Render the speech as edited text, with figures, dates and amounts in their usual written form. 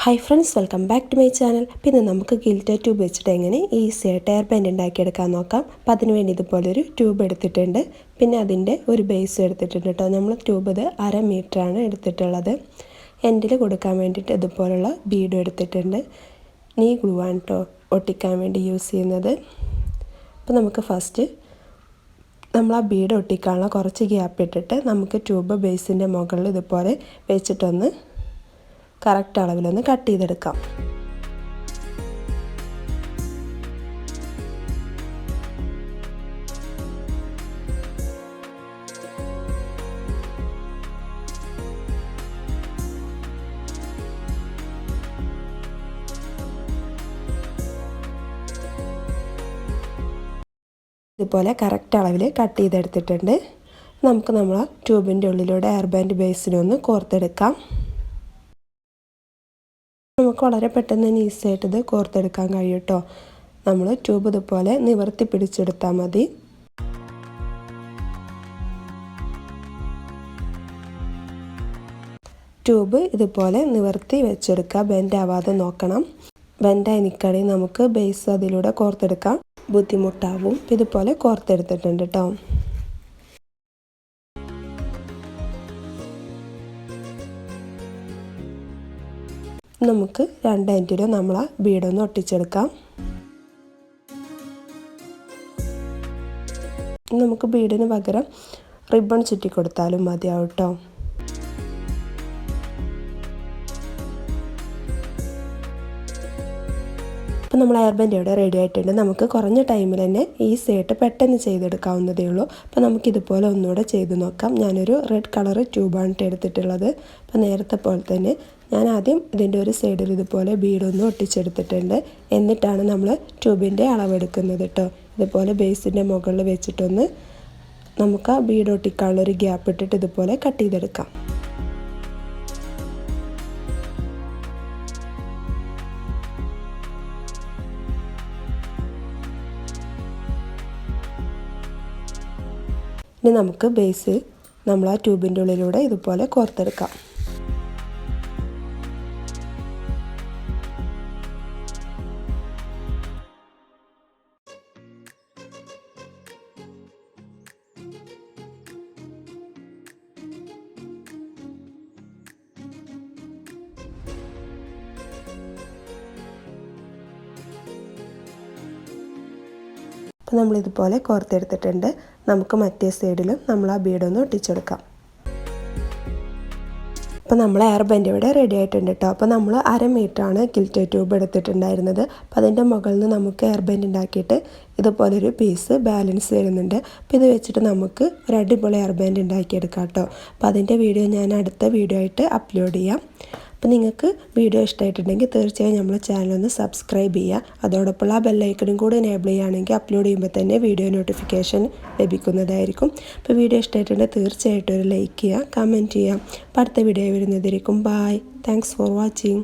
Hi friends, welcome back to my channel. പിന്നെ നമുക്ക് glitter tube വെച്ചിട്ട് എങ്ങനെ ഈസിയായിട്ട് എയർ ബാൻഡ് ഉണ്ടാക്കിയെടുക്കാൻ നോക്കാം. അപ്പം അതിനുവേണ്ടി ഇതുപോലൊരു ട്യൂബ് എടുത്തിട്ടുണ്ട്. പിന്നെ അതിൻ്റെ ഒരു ബേസും എടുത്തിട്ടുണ്ട് കേട്ടോ. നമ്മൾ ട്യൂബ് ഇത് 1/2 മീറ്ററാണ് എടുത്തിട്ടുള്ളത്. എൻഡിൽ കൊടുക്കാൻ വേണ്ടിയിട്ട് ഇതുപോലുള്ള ബീഡും എടുത്തിട്ടുണ്ട്. നീ ഗ്ലൂ ആണ് കേട്ടോ ഒട്ടിക്കാൻ വേണ്ടി യൂസ് ചെയ്യുന്നത്. അപ്പോൾ നമുക്ക് ഫസ്റ്റ് നമ്മൾ ആ ബീഡ് ഒട്ടിക്കാനുള്ള കുറച്ച് ഗ്യാപ്പ് ഇട്ടിട്ട് നമുക്ക് ട്യൂബ് ബേസിൻ്റെ മുകളിൽ ഇതുപോലെ വെച്ചിട്ടൊന്ന് കറക്റ്റ് അളവിലൊന്ന് കട്ട് ചെയ്തെടുക്കാം. ഇതുപോലെ കറക്റ്റ് അളവിൽ കട്ട് ചെയ്തെടുത്തിട്ടുണ്ട്. നമുക്ക് നമ്മൾ ട്യൂബിൻ്റെ ഉള്ളിലൂടെ എയർ ബാൻഡ് ബേസിനൊന്ന് കോർത്തെടുക്കാം. നമുക്ക് വളരെ പെട്ടെന്ന് തന്നെ ഈസിയായിട്ട് ഇത് കോർത്തെടുക്കാൻ കഴിയും കേട്ടോ. നമ്മൾ ട്യൂബ് ഇതുപോലെ നിവർത്തി പിടിച്ചെടുത്താൽ മതി. ട്യൂബ് ഇതുപോലെ നിവർത്തി വെച്ചെടുക്കുക. ബെൻഡ് ആവാതെ നോക്കണം. ബെൻഡായി നിൽക്കുകയാണെങ്കിൽ നമുക്ക് ബേസ് അതിലൂടെ കോർത്തെടുക്കാം ബുദ്ധിമുട്ടാവും. ഇതുപോലെ കോർത്തെടുത്തിട്ടുണ്ട് കേട്ടോ. നമുക്ക് 2 എൻഡിലും നമ്മൾ ആ ബീഡൊന്ന് ഒട്ടിച്ചെടുക്കാം. നമുക്ക് ബീഡിന് പകരം റിബൺ ചുറ്റി കൊടുത്താലും മതിയാവും കേട്ടോ. അപ്പോൾ നമ്മൾ എയർ ബാൻഡ് ഇവിടെ റെഡി ആയിട്ടുണ്ട്. നമുക്ക് കുറഞ്ഞ ടൈമിൽ തന്നെ ഈസി ആയിട്ട് പെട്ടെന്ന് ചെയ്തെടുക്കാവുന്നതേ ഉള്ളൂ. അപ്പോൾ നമുക്കിതുപോലെ ഒന്നുകൂടെ ചെയ്ത് നോക്കാം. ഞാനൊരു റെഡ് കളർ ട്യൂബാണ് എടുത്തിട്ടുള്ളത്. അപ്പോൾ നേരത്തെ പോലെ തന്നെ ഞാൻ ആദ്യം ഇതിൻ്റെ ഒരു സൈഡിൽ ഇതുപോലെ ബീഡൊന്ന് ഒട്ടിച്ചെടുത്തിട്ടുണ്ട്. എന്നിട്ടാണ് നമ്മൾ ട്യൂബിൻ്റെ അളവെടുക്കുന്നത് കേട്ടോ. ഇതുപോലെ ബേസിൻ്റെ മുകളിൽ വെച്ചിട്ടൊന്ന് നമുക്ക് ആ ബീഡ് ഒട്ടിക്കാനുള്ളൊരു ഗ്യാപ്പ് ഇട്ടിട്ട് ഇതുപോലെ കട്ട് ചെയ്തെടുക്കാം. ഇനി നമുക്ക് ബേസ് നമ്മൾ ആ ട്യൂബിൻ്റെ ഉള്ളിലൂടെ ഇതുപോലെ കോർത്തെടുക്കാം. അപ്പോൾ നമ്മളിതുപോലെ കോർത്തെടുത്തിട്ടുണ്ട്. നമുക്ക് മറ്റേ സൈഡിലും നമ്മൾ ആ ബീഡൊന്ന് ഒട്ടിച്ചെടുക്കാം. അപ്പോൾ നമ്മൾ എയർ ബാൻഡ് ഇവിടെ റെഡി ആയിട്ടുണ്ട് കേട്ടോ. അപ്പോൾ നമ്മൾ 1/2 മീറ്ററാണ് ഗിൽറ്റർ ട്യൂബ് എടുത്തിട്ടുണ്ടായിരുന്നത്. അപ്പോൾ അതിൻ്റെ മുകളിൽ നിന്ന് നമുക്ക് എയർ ബാൻഡ് ഉണ്ടാക്കിയിട്ട് ഇതുപോലൊരു പീസ് ബാലൻസ് വരുന്നുണ്ട്. അപ്പോൾ ഇത് വെച്ചിട്ട് നമുക്ക് ഒരു അടിപൊളി എയർ ബാൻഡ് ഉണ്ടാക്കിയെടുക്കാം കേട്ടോ. അപ്പോൾ അതിൻ്റെ വീഡിയോ ഞാൻ അടുത്ത വീഡിയോ ആയിട്ട് അപ്ലോഡ് ചെയ്യാം. അപ്പോൾ നിങ്ങൾക്ക് വീഡിയോ ഇഷ്ടമായിട്ടുണ്ടെങ്കിൽ തീർച്ചയായും നമ്മുടെ ചാനലൊന്ന് സബ്സ്ക്രൈബ് ചെയ്യുക. അതോടൊപ്പം ആ ബെല്ലൈക്കണും കൂടി എനേബിൾ ചെയ്യുകയാണെങ്കിൽ അപ്ലോഡ് ചെയ്യുമ്പോൾ തന്നെ വീഡിയോ നോട്ടിഫിക്കേഷൻ ലഭിക്കുന്നതായിരിക്കും. അപ്പോൾ വീഡിയോ ഇഷ്ടമായിട്ടുണ്ടെങ്കിൽ തീർച്ചയായിട്ടും ഒരു ലൈക്ക് ചെയ്യുക, കമൻറ്റ് ചെയ്യുക. അപ്പോൾ അടുത്ത വീഡിയോ വരുന്നതായിരിക്കും. ബൈ. Thanks for watching.